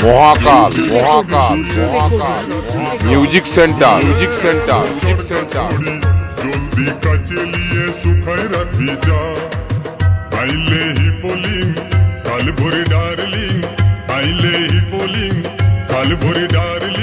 মহাকাল Mahakal Mahakal music centre music centre music centre জলদি কাছে লিয়ে শুকায় রাখি যা আইলে হি পোলিং কাল ভরে ডার্লিং আইলে হি পোলিং কাল ভরে ডার্লিং